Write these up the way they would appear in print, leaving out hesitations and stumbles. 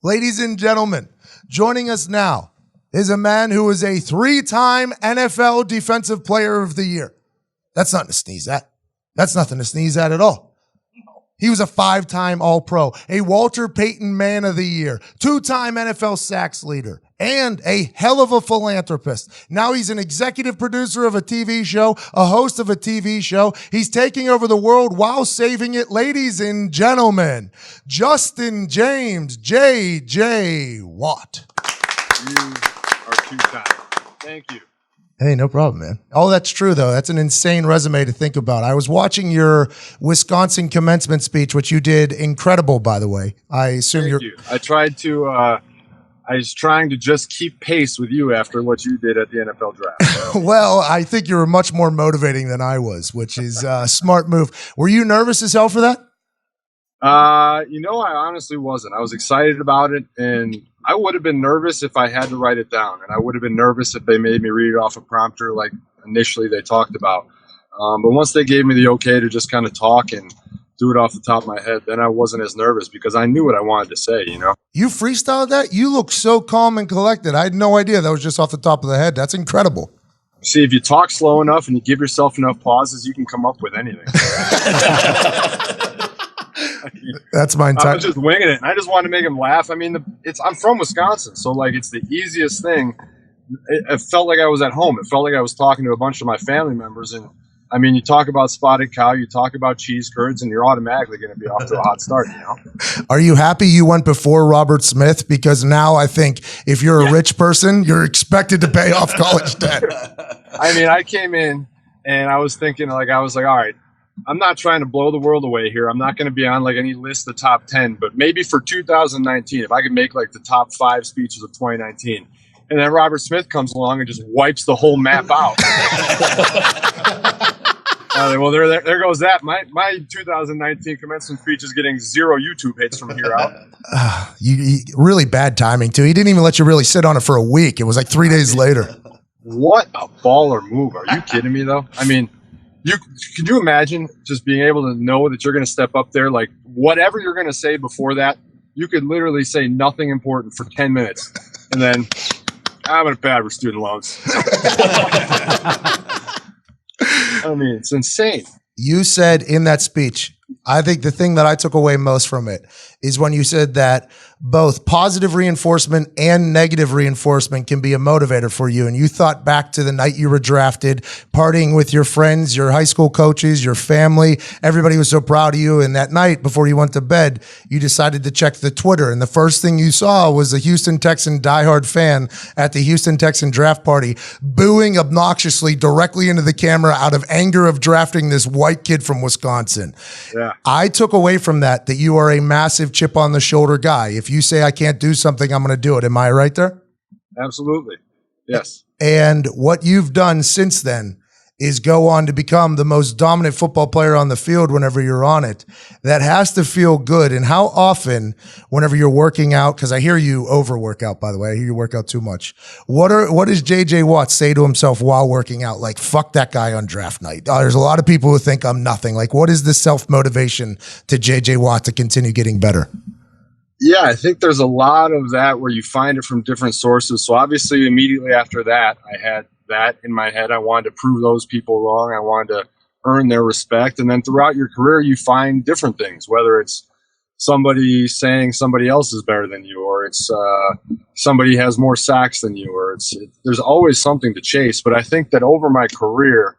Ladies and gentlemen, joining us now is a man who is a 3-time NFL Defensive Player of the Year. That's nothing to sneeze at. That's nothing to sneeze at all. He was a 5-time All-Pro, a Walter Payton Man of the Year, 2-time NFL sacks leader, and a hell of a philanthropist. Now he's an executive producer of a TV show, a host of a TV show. He's taking over the world while saving it. Ladies and gentlemen, Justin James, J.J. Watt. You are too kind. Thank you. Hey, no problem, man. Oh, that's true, though. That's an insane resume to think about. I was watching your Wisconsin commencement speech, which you did incredible, by the way. I assume Thank you. I was trying to just keep pace with you after what you did at the NFL draft. Well, I think you were much more motivating than I was, which is a smart move. Were you nervous as hell for that? I honestly wasn't. I was excited about it, and I would have been nervous if I had to write it down, and I would have been nervous if they made me read it off a prompter like initially they talked about. But once they gave me the okay to just kind of talk and do it off the top of my head, then I wasn't as nervous because I knew what I wanted to say, You freestyled that? You look so calm and collected. I had no idea that was just off the top of the head. That's incredible. See, if you talk slow enough and you give yourself enough pauses, you can come up with anything. That's my entire. I was just winging it, and I just wanted to make him laugh. I mean, I'm from Wisconsin, so it's the easiest thing. It felt like I was at home. It felt like I was talking to a bunch of my family members, and I mean, you talk about spotted cow, you talk about cheese curds, and you're automatically going to be off to a hot start. Are you happy you went before Robert Smith? Because now I think if you're a rich person, you're expected to pay off college debt. I mean, I came in and I was thinking, all right. I'm not trying to blow the world away here. I'm not going to be on any list of top 10, but maybe for 2019, if I could make the top 5 speeches of 2019, and then Robert Smith comes along and just wipes the whole map out. Well, there goes that. My 2019 commencement speech is getting 0 YouTube hits from here out. You really bad timing too. He didn't even let you really sit on it for a week. It was 3 days later. What a baller move! Are you kidding me though? I mean. Can you imagine just being able to know that you're going to step up there, whatever you're going to say before that, you could literally say nothing important for 10 minutes, and then I'm going to pay for student loans. I mean, it's insane. You said in that speech, I think the thing that I took away most from it is when you said that both positive reinforcement and negative reinforcement can be a motivator for you. And you thought back to the night you were drafted, partying with your friends, your high school coaches, your family. Everybody was so proud of you. And that night before you went to bed, you decided to check the Twitter. And the first thing you saw was a Houston Texan diehard fan at the Houston Texan draft party booing obnoxiously directly into the camera out of anger of drafting this white kid from Wisconsin. Yeah. I took away from that you are a massive chip on the shoulder guy. If you say I can't do something, I'm going to do it. Am I right there? Absolutely. Yes. And what you've done since then is go on to become the most dominant football player on the field whenever you're on it. That has to feel good. And how often, whenever you're working out, because I hear you overwork out, by the way, I hear you work out too much. What does J.J. Watt say to himself while working out? Fuck that guy on draft night. There's a lot of people who think I'm nothing. What is the self-motivation to J.J. Watt to continue getting better? Yeah, I think there's a lot of that where you find it from different sources. So obviously immediately after that, I had that in my head. I wanted to prove those people wrong. I wanted to earn their respect. And then throughout your career, you find different things, whether it's somebody saying somebody else is better than you, or it's somebody has more sacks than you, or there's always something to chase. But I think that over my career,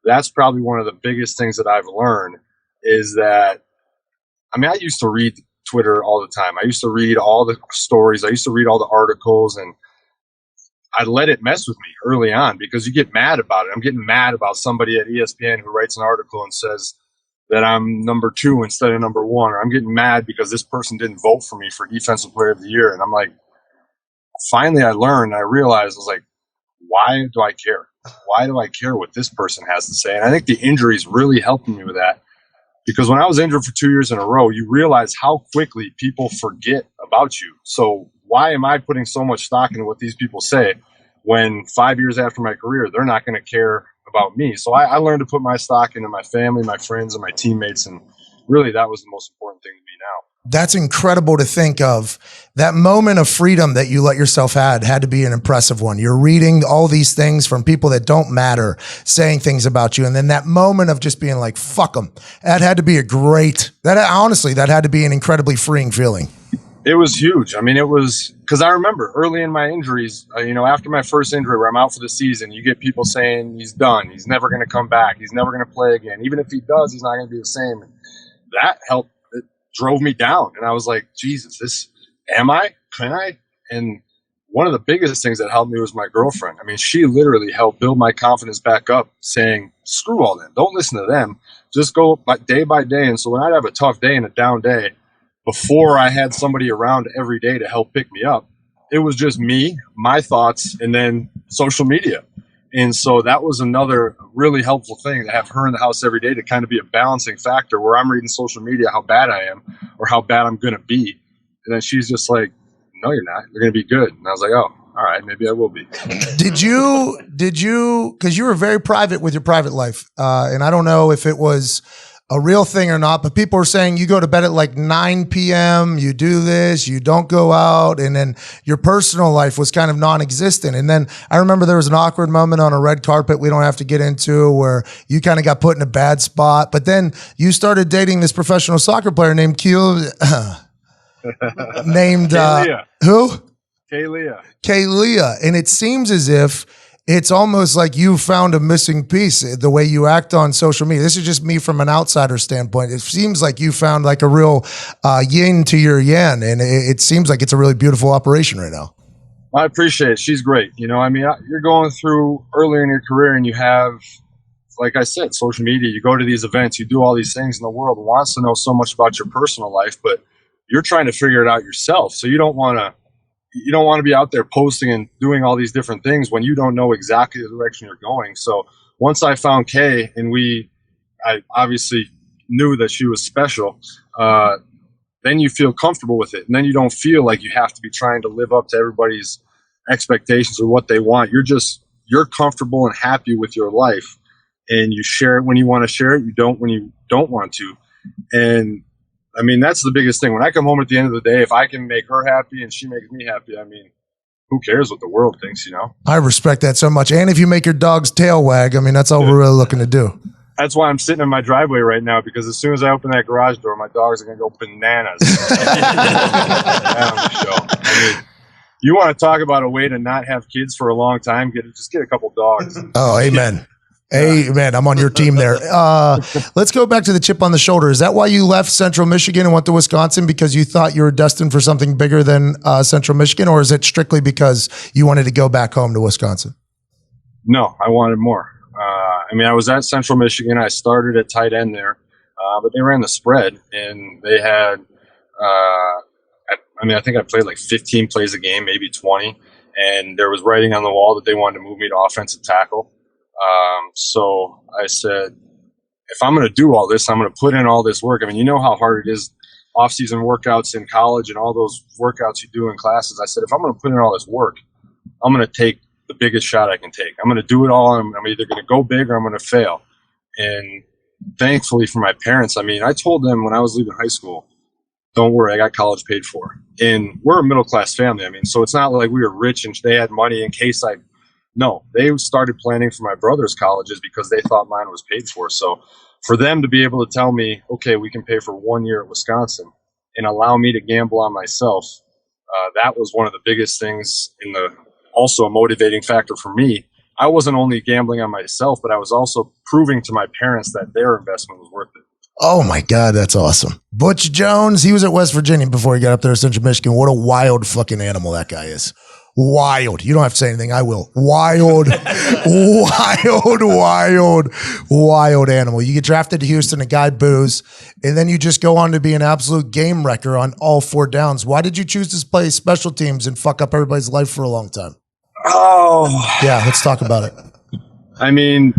that's probably one of the biggest things that I've learned is that, I used to read Twitter all the time. I used to read all the stories. I used to read all the articles, and I let it mess with me early on because you get mad about it. I'm getting mad about somebody at ESPN who writes an article and says that I'm number 2 instead of number 1, or I'm getting mad because this person didn't vote for me for Defensive Player of the Year. And I'm finally I learned, I realized, why do I care? Why do I care what this person has to say? And I think the injuries really helped me with that. Because when I was injured for 2 years in a row, you realize how quickly people forget about you. So why am I putting so much stock into what these people say when 5 years after my career, they're not going to care about me? So I learned to put my stock into my family, my friends, and my teammates. And really, that was the most important thing to me now. That's incredible to think of. That moment of freedom that you let yourself had to be an impressive one. You're reading all these things from people that don't matter, saying things about you. And then that moment of just being like, fuck them. That had to be that had to be an incredibly freeing feeling. It was huge. I mean, it was because I remember early in my injuries, after my first injury where I'm out for the season, you get people saying he's done. He's never going to come back. He's never going to play again. Even if he does, he's not going to be the same. And that helped. It drove me down. And I was like, Jesus, can I? And one of the biggest things that helped me was my girlfriend. I mean, she literally helped build my confidence back up, saying, screw all them. Don't listen to them. Just go day by day. And so when I'd have a tough day and a down day, before I had somebody around every day to help pick me up, it was just me, my thoughts, and then social media. And so that was another really helpful thing to have her in the house every day to kind of be a balancing factor where I'm reading social media how bad I am or how bad I'm going to be. And then she's just like, no, you're not. You're going to be good. And I was like, oh, all right, maybe I will be. Did you, because you were very private with your private life. And I don't know if it was a real thing or not, but people are saying you go to bed at like 9 p.m., you do this, you don't go out, and then your personal life was kind of non-existent. And then I remember there was an awkward moment on a red carpet we don't have to get into where you kind of got put in a bad spot, but then you started dating this professional soccer player named who? Kaylia. And it seems as if it's almost like you found a missing piece, the way you act on social media. This is just me from an outsider standpoint. It seems like you found like a real yin to your yang, and it seems like it's a really beautiful operation right now. I appreciate it. She's great. I mean, you're going through earlier in your career and you have, like I said, social media. You go to these events, you do all these things, and the world wants to know so much about your personal life, but you're trying to figure it out yourself. So you don't want to be out there posting and doing all these different things when you don't know exactly the direction you're going. So once I found Kay and I obviously knew that she was special, then you feel comfortable with it. And then you don't feel like you have to be trying to live up to everybody's expectations or what they want. You're comfortable and happy with your life, and you share it when you want to share it. You don't when you don't want to. And I mean, that's the biggest thing. When I come home at the end of the day, if I can make her happy and she makes me happy, I mean, who cares what the world thinks, I respect that so much. And if you make your dog's tail wag, I mean, that's all we're really looking to do. That's why I'm sitting in my driveway right now, because as soon as I open that garage door, my dogs are going to go bananas. I mean, you want to talk about a way to not have kids for a long time? Just get a couple dogs. Oh, amen. Hey, man, I'm on your team there. Let's go back to the chip on the shoulder. Is that why you left Central Michigan and went to Wisconsin, because you thought you were destined for something bigger than Central Michigan, or is it strictly because you wanted to go back home to Wisconsin? No, I wanted more. I mean, I was at Central Michigan. I started at tight end there, but they ran the spread, and they had, I think I played like 15 plays a game, maybe 20, and there was writing on the wall that they wanted to move me to offensive tackle. So I said, if I'm going to do all this, I'm going to put in all this work. I mean, you know how hard it is, off-season workouts in college and all those workouts you do in classes. I said, if I'm going to put in all this work, I'm going to take the biggest shot I can take. I'm going to do it all. And I'm either going to go big or I'm going to fail. And thankfully for my parents, I mean, I told them when I was leaving high school, don't worry, I got college paid for. And we're a middle-class family. I mean, so it's not like we were rich and they had money in case No, they started planning for my brother's colleges because they thought mine was paid for. So for them to be able to tell me, okay, we can pay for 1 year at Wisconsin and allow me to gamble on myself, that was one of the biggest things, also a motivating factor for me. I wasn't only gambling on myself, but I was also proving to my parents that their investment was worth it. Oh my God, that's awesome. Butch Jones, he was at West Virginia before he got up there to Central Michigan. What a wild fucking animal that guy is. Wild. You don't have to say anything. I will. Wild, wild animal. You get drafted to Houston, a guy boos, and then you just go on to be an absolute game wrecker on all 4 downs. Why did you choose to play special teams and fuck up everybody's life for a long time? Oh. Yeah, let's talk about it. I mean,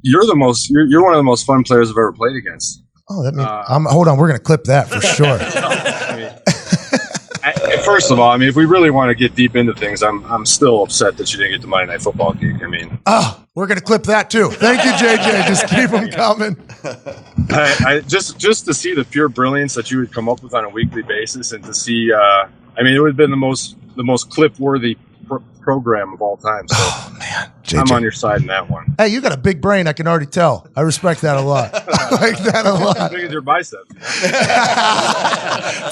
you're one of the most fun players I've ever played against. Oh, that means hold on, we're going to clip that for sure. First of all, I mean, if we really want to get deep into things, I'm still upset that you didn't get the Monday Night Football gig. I mean, we're going to clip that too. Thank you, JJ. Just keep them coming. I just to see the pure brilliance that you would come up with on a weekly basis, and to see, I mean, it would have been the most clip-worthy program of all time. So Oh man, JJ. I'm on your side in that one. Hey, you got a big brain. I can already tell. I respect that a lot. I like that a lot. As big as your biceps.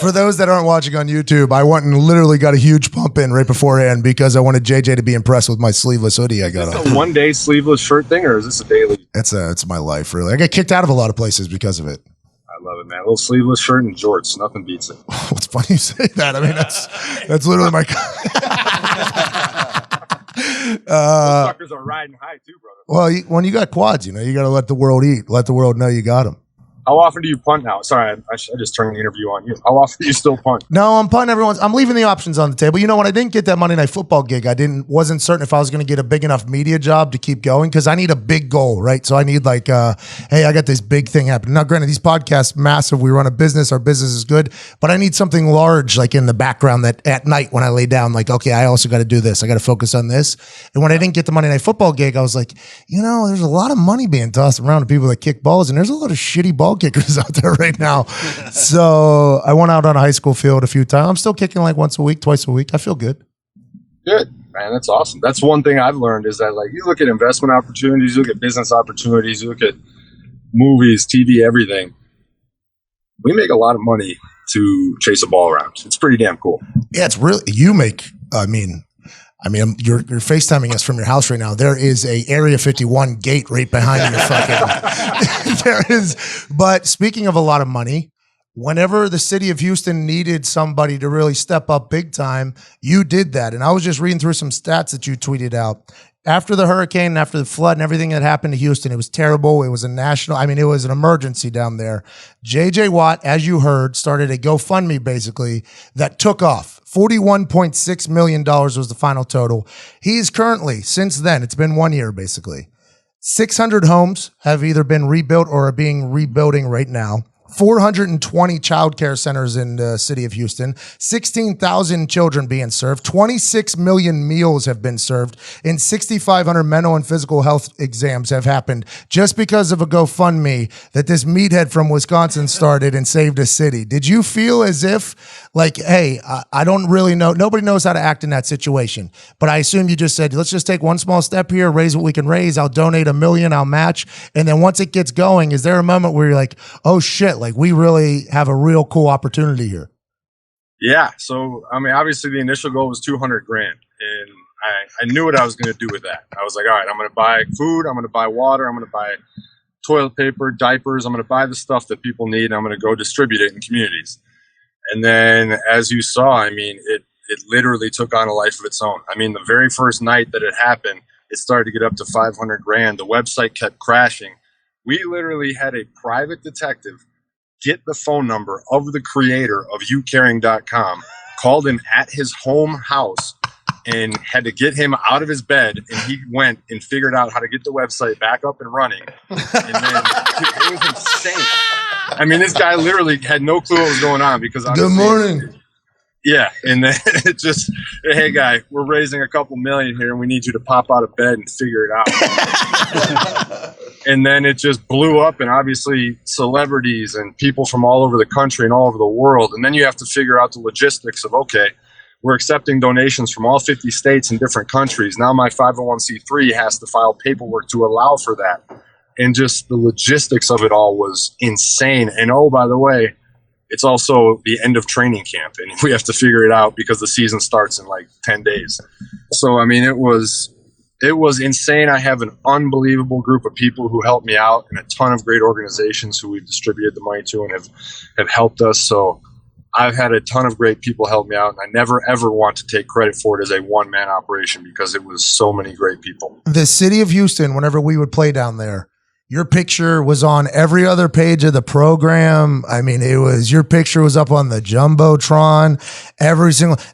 For those that aren't watching on YouTube, I went and literally got a huge pump in right beforehand because I wanted JJ to be impressed with my sleeveless hoodie I got Is on. this a one-day sleeveless shirt thing, or is this a daily? It's my life, really. I get kicked out of a lot of places because of it. I love it, man. A little sleeveless shirt and jorts. Nothing beats it. It's funny you say that. I mean, that's literally my. Those suckers are riding high too, brother. Well, when you got quads, you got to let the world eat. Let the world know you got them. How often do you punt now? Sorry, I just turned the interview on you. How often do you still punt? No, I'm punting I'm leaving the options on the table. When I didn't get that Monday Night Football gig, wasn't certain if I was going to get a big enough media job to keep going because I need a big goal, right? So I need hey, I got this big thing happening. Now, granted, these podcasts massive. We run a business. Our business is good, but I need something large, like in the background that at night when I lay down, okay, I also got to do this. I got to focus on this. And when I didn't get the Monday Night Football gig, I was like, there's a lot of money being tossed around to people that kick balls, and there's a lot of shitty ball kickers out there right now. So I went out on a high school field a few times. I'm still kicking once a week, twice a week. I feel good. Good, man. That's awesome. That's one thing I've learned is that you look at investment opportunities, you look at business opportunities, you look at movies, TV, everything. We make a lot of money to chase a ball around. It's pretty damn cool. Yeah, it's really, you're FaceTiming us from your house right now. There is a Area 51 gate right behind your fucking. There is. But speaking of a lot of money, whenever the city of Houston needed somebody to really step up big time, you did that. And I was just reading through some stats that you tweeted out. After the hurricane, after the flood and everything that happened to Houston, it was terrible. It was it was an emergency down there. JJ Watt, as you heard, started a GoFundMe basically that took off. $41.6 million was the final total. He's currently, since then, it's been 1 year basically, 600 homes have either been rebuilt or are being rebuilding right now. 420 childcare centers in the city of Houston, 16,000 children being served, 26 million meals have been served, and 6,500 mental and physical health exams have happened just because of a GoFundMe that this meathead from Wisconsin started and saved a city. Did you feel as if, hey, I don't really know, nobody knows how to act in that situation, but I assume you just said, let's just take one small step here, raise what we can raise, I'll donate $1 million, I'll match, and then once it gets going, is there a moment where you're like, oh shit, we really have a real cool opportunity here? Yeah. So, obviously the initial goal was 200 grand, and I knew what I was going to do with that. I was like, all right, I'm going to buy food. I'm going to buy water. I'm going to buy toilet paper, diapers. I'm going to buy the stuff that people need, and I'm going to go distribute it in communities. And then, as you saw, it literally took on a life of its own. The very first night that it happened, it started to get up to 500 grand. The website kept crashing. We literally had a private detective get the phone number of the creator of youcaring.com, called him at his home house, and had to get him out of his bed. And he went and figured out how to get the website back up and running. And then it was insane. This guy literally had no clue what was going on because good morning. Yeah, and then it just, hey guy, we're raising a couple million here, and we need you to pop out of bed and figure it out. And then it just blew up, and obviously celebrities and people from all over the country and all over the world. And then you have to figure out the logistics of, okay, we're accepting donations from all 50 states and different countries. Now my 501c3 has to file paperwork to allow for that. And just the logistics of it all was insane. And oh, by the way, it's also the end of training camp, and we have to figure it out because the season starts in 10 days. So, it was insane. I have an unbelievable group of people who helped me out, and a ton of great organizations who we've distributed the money to and have helped us. So I've had a ton of great people help me out, and I never, ever want to take credit for it as a one-man operation because it was so many great people. The city of Houston, whenever we would play down there, your picture was on every other page of the program. Your picture was up on the Jumbotron.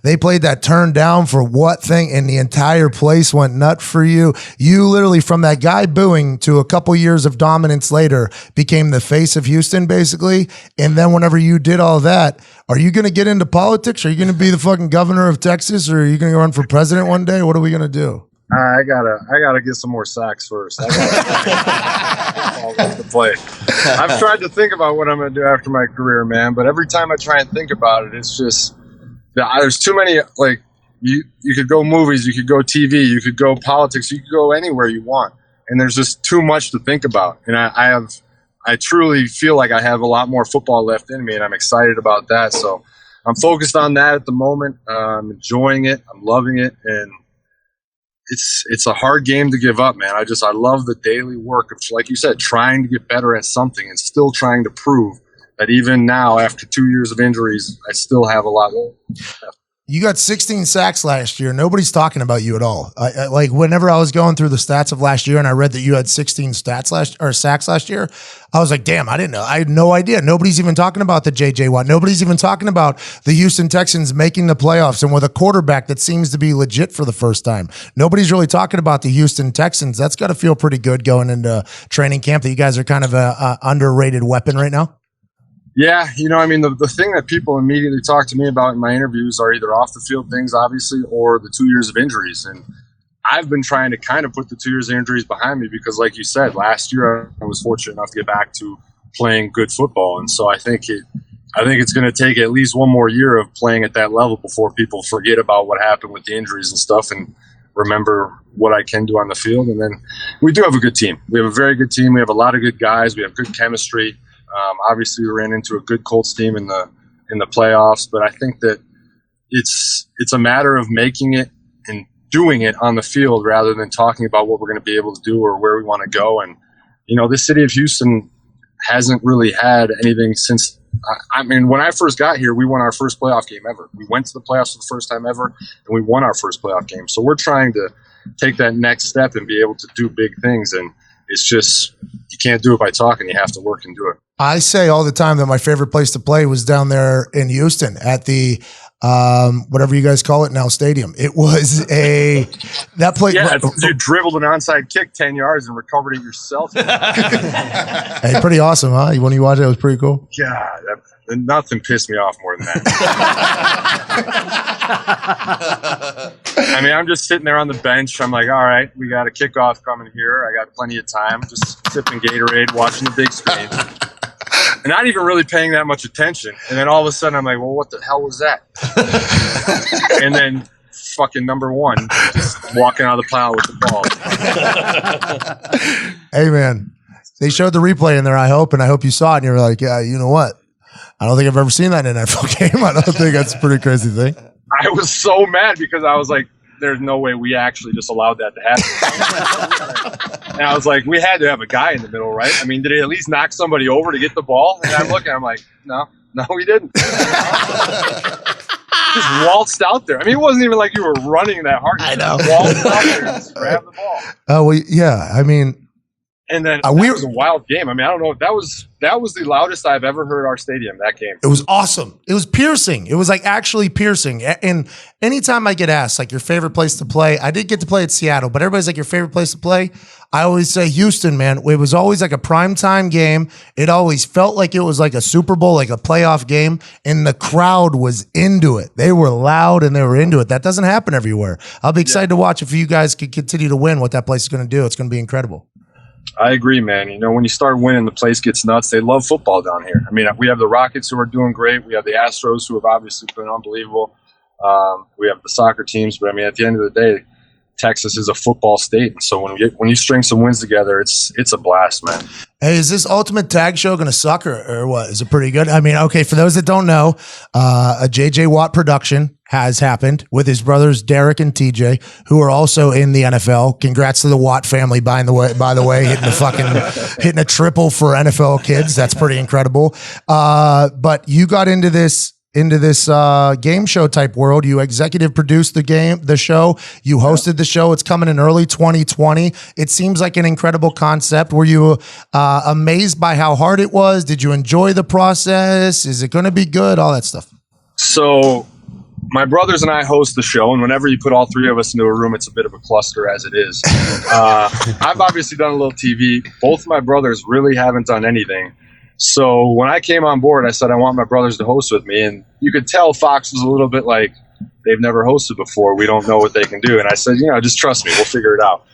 They played that Turn Down for What thing, and the entire place went nut for you. You literally, from that guy booing to a couple years of dominance later, became the face of Houston, basically. And then whenever you did all that, are you going to get into politics? Are you going to be the fucking governor of Texas, or are you going to run for president one day? What are we going to do? I gotta get some more sacks first. I gotta to play. I've tried to think about what I'm gonna do after my career, man. But every time I try and think about it, it's just there's too many. Like you could go movies, you could go TV, you could go politics, you could go anywhere you want, and there's just too much to think about. And I truly feel like I have a lot more football left in me, and I'm excited about that. So I'm focused on that at the moment. I'm enjoying it. I'm loving it, and it's a hard game to give up, man. I love the daily work of, like you said, trying to get better at something and still trying to prove that even now, after 2 years of injuries, I still have a lot left. You got 16 sacks last year. Nobody's talking about you at all. Like whenever I was going through the stats of last year and I read that you had 16 sacks last year, I was like, damn, I didn't know. I had no idea. Nobody's even talking about the JJ Watt. Nobody's even talking about the Houston Texans making the playoffs and with a quarterback that seems to be legit for the first time. Nobody's really talking about the Houston Texans. That's got to feel pretty good going into training camp that you guys are kind of a underrated weapon right now. Yeah, the thing that people immediately talk to me about in my interviews are either off the field things, obviously, or the 2 years of injuries. And I've been trying to kind of put the 2 years of injuries behind me because, like you said, last year I was fortunate enough to get back to playing good football. And so I think it's going to take at least one more year of playing at that level before people forget about what happened with the injuries and stuff and remember what I can do on the field. And then we do have a good team. We have a very good team. We have a lot of good guys. We have good chemistry. Obviously, we ran into a good Colts team in the playoffs, but I think that it's a matter of making it and doing it on the field rather than talking about what we're going to be able to do or where we want to go. And this city of Houston hasn't really had anything since. When I first got here, we won our first playoff game ever. We went to the playoffs for the first time ever, and we won our first playoff game. So we're trying to take that next step and be able to do big things. And it's just, you can't do it by talking. You have to work and do it. I say all the time that my favorite place to play was down there in Houston at the whatever you guys call it now, stadium. It was that place. Yeah, you dribbled an onside kick 10 yards and recovered it yourself. Hey, pretty awesome, huh? When you watch it, it was pretty cool. God, nothing pissed me off more than that. I'm just sitting there on the bench. I'm like, all right, we got a kickoff coming here. I got plenty of time. Just sipping Gatorade, watching the big screen. And not even really paying that much attention. And then all of a sudden, I'm like, well, what the hell was that? And then fucking number one, just walking out of the pile with the ball. Hey, man, they showed the replay in there, I hope you saw it. And you're like, yeah, you know what? I don't think I've ever seen that in an NFL game. I don't think that's a pretty crazy thing. I was so mad because I was like, there's no way we actually just allowed that to happen. And I was like, we had to have a guy in the middle, right? Did he at least knock somebody over to get the ball? And I'm looking, I'm like, no, we didn't. Just waltzed out there. It wasn't even like you were running that hard. I know. Waltzed out there and just grabbed the ball. Oh, well, yeah. And then it was a wild game. I don't know if that was the loudest I've ever heard our stadium, that game. It was awesome. It was piercing. It was like actually piercing. And anytime I get asked like your favorite place to play, I did get to play at Seattle, but everybody's like your favorite place to play. I always say Houston, man. It was always like a primetime game. It always felt like it was like a Super Bowl, like a playoff game. And the crowd was into it. They were loud and they were into it. That doesn't happen everywhere. I'll be excited to watch if you guys could continue to win what that place is going to do. It's going to be incredible. I agree, man. When you start winning, the place gets nuts. They love football down here. We have the Rockets who are doing great. We have the Astros who have obviously been unbelievable. We have the soccer teams. But, at the end of the day, Texas is a football state. And so when you string some wins together, it's a blast, man. Hey, is this Ultimate Tag Show going to suck or what? Is it pretty good? Okay, for those that don't know, a JJ Watt production has happened with his brothers Derek and TJ, who are also in the NFL. Congrats to the Watt family, by the way, hitting a triple for NFL kids. That's pretty incredible. But you got into this game show type world. You executive produced the show. You hosted the show. It's coming in early 2020. It seems like an incredible concept. Were you amazed by how hard it was? Did you enjoy the process? Is it going to be good? All that stuff. So my brothers and I host the show, and whenever you put all three of us into a room, it's a bit of a cluster as it is. I've obviously done a little TV. Both of my brothers really haven't done anything. So when I came on board, I said I want my brothers to host with me, and you could tell Fox was a little bit like, they've never hosted before. We don't know what they can do. And I said, just trust me. We'll figure it out.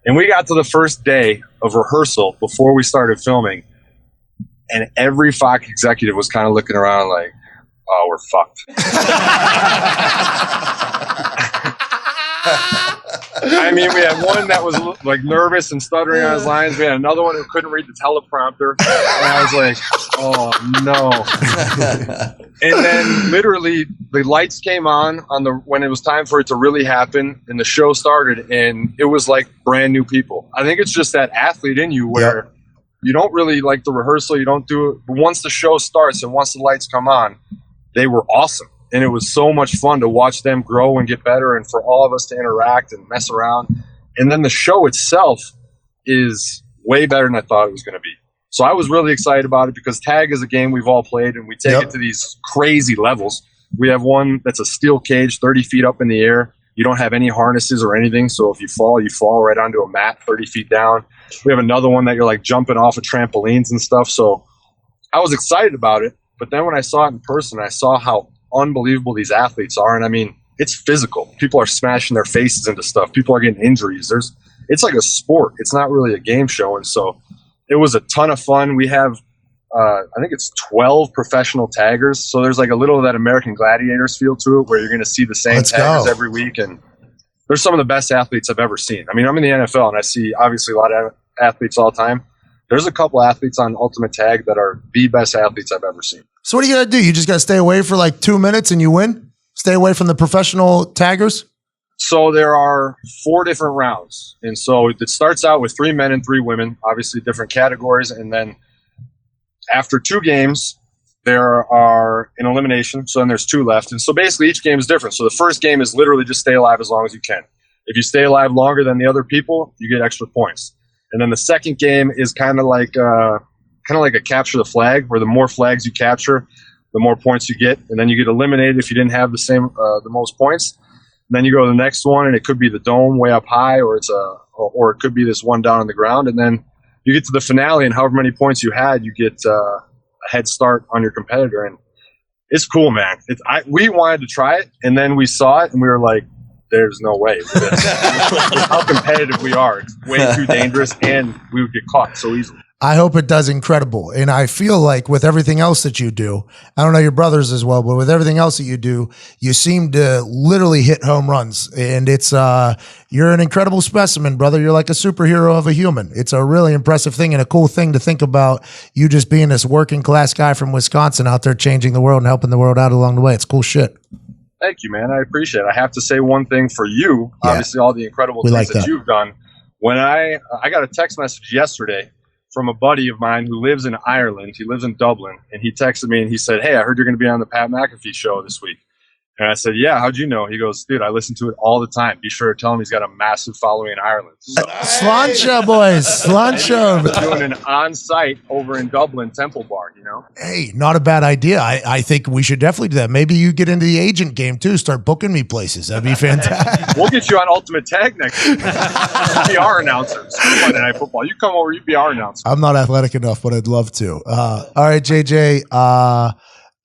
And we got to the first day of rehearsal before we started filming, and every Fox executive was kind of looking around like, oh, we're fucked. I mean, we had one that was like nervous and stuttering on his lines. We had another one who couldn't read the teleprompter. And I was like, oh, no. And then literally the lights came on when it was time for it to really happen, and the show started, and it was like brand new people. I think it's just that athlete in you where you don't really like the rehearsal. You don't do it. But once the show starts and once the lights come on, they were awesome. And it was so much fun to watch them grow and get better, and for all of us to interact and mess around. And then the show itself is way better than I thought it was going to be. So I was really excited about it because tag is a game we've all played, and we take it to these crazy levels. We have one that's a steel cage 30 feet up in the air. You don't have any harnesses or anything. So if you fall right onto a mat 30 feet down. We have another one that you're like jumping off of trampolines and stuff. So I was excited about it. But then when I saw it in person, I saw how unbelievable these athletes are. And I mean, it's physical. People are smashing their faces into stuff. People are getting injuries. It's like a sport. It's not really a game show. And so it was a ton of fun. We have, I think it's 12 professional taggers. So there's like a little of that American Gladiators feel to it where you're going to see the same taggers every week. And they're some of the best athletes I've ever seen. I mean, I'm in the NFL and I see obviously a lot of athletes all the time. There's a couple athletes on Ultimate Tag that are the best athletes I've ever seen. So what do you got to do? You just got to stay away for like 2 minutes and you win? Stay away from the professional taggers? So there are 4 different rounds. And so it starts out with 3 men and 3 women, obviously different categories. And then after 2 games, there are an elimination. So then there's 2 left. And so basically each game is different. So the first game is literally just stay alive as long as you can. If you stay alive longer than the other people, you get extra points. And then the second game is kind of like a capture the flag, where the more flags you capture, the more points you get. And then you get eliminated if you didn't have the most points. And then you go to the next one, and it could be the dome way up high, or it could be this one down on the ground. And then you get to the finale, and however many points you had, you get a head start on your competitor. And it's cool, man. We wanted to try it, and then we saw it, and we were like, there's no way. How competitive we are. It's way too dangerous, and we would get caught so easily. I hope it does incredible. And I feel like with everything else that you do, I don't know your brothers as well, but with everything else that you do, you seem to literally hit home runs. And it's you're an incredible specimen, brother. You're like a superhero of a human. It's a really impressive thing and a cool thing to think about, you just being this working class guy from Wisconsin out there changing the world and helping the world out along the way. It's cool shit. Thank you, man. I appreciate it. I have to say one thing for you. Yeah. Obviously, all the incredible things that you've done. When I got a text message yesterday from a buddy of mine who lives in Ireland. He lives in Dublin, and he texted me and he said, "Hey, I heard you're going to be on the Pat McAfee Show this week." And I said, "Yeah, how'd you know?" He goes, "Dude, I listen to it all the time. Be sure to tell him he's got a massive following in Ireland." So, Sláinte, boys. Sláinte. Doing an on-site over in Dublin Temple Bar, you know? Hey, not a bad idea. I think we should definitely do that. Maybe you get into the agent game too. Start booking me places. That'd be fantastic. We'll get you on Ultimate Tag next week. Be our announcers. Monday Night Football. You come over, you be our announcer. I'm not athletic enough, but I'd love to. All right, JJ.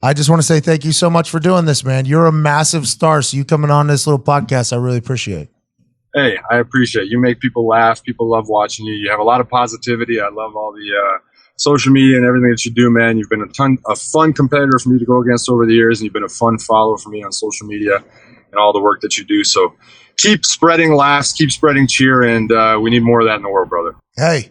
I just want to say thank you so much for doing this, man. You're a massive star. So you coming on this little podcast, I really appreciate. Hey, I appreciate it. You make people laugh. People love watching you. You have a lot of positivity. I love all the social media and everything that you do, man. You've been a fun competitor for me to go against over the years, and you've been a fun follower for me on social media and all the work that you do. So keep spreading laughs, keep spreading cheer, and we need more of that in the world, brother. Hey.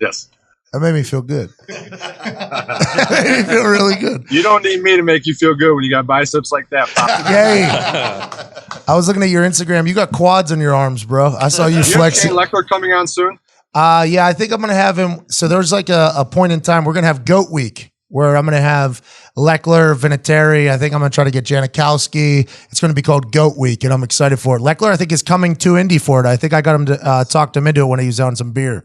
Yes. That made me feel good. That made me feel really good. You don't need me to make you feel good when you got biceps like that. Yay. I was looking at your Instagram. You got quads on your arms, bro. I saw you flexing. Leckler coming on soon? Yeah, I think I'm going to have him. So there's like a point in time. We're going to have GOAT Week where I'm going to have Leckler, Vinatieri. I think I'm going to try to get Janikowski. It's going to be called GOAT Week, and I'm excited for it. Leckler, I think, is coming to Indy for it. I think I got him to talk him into it when he was on some beer.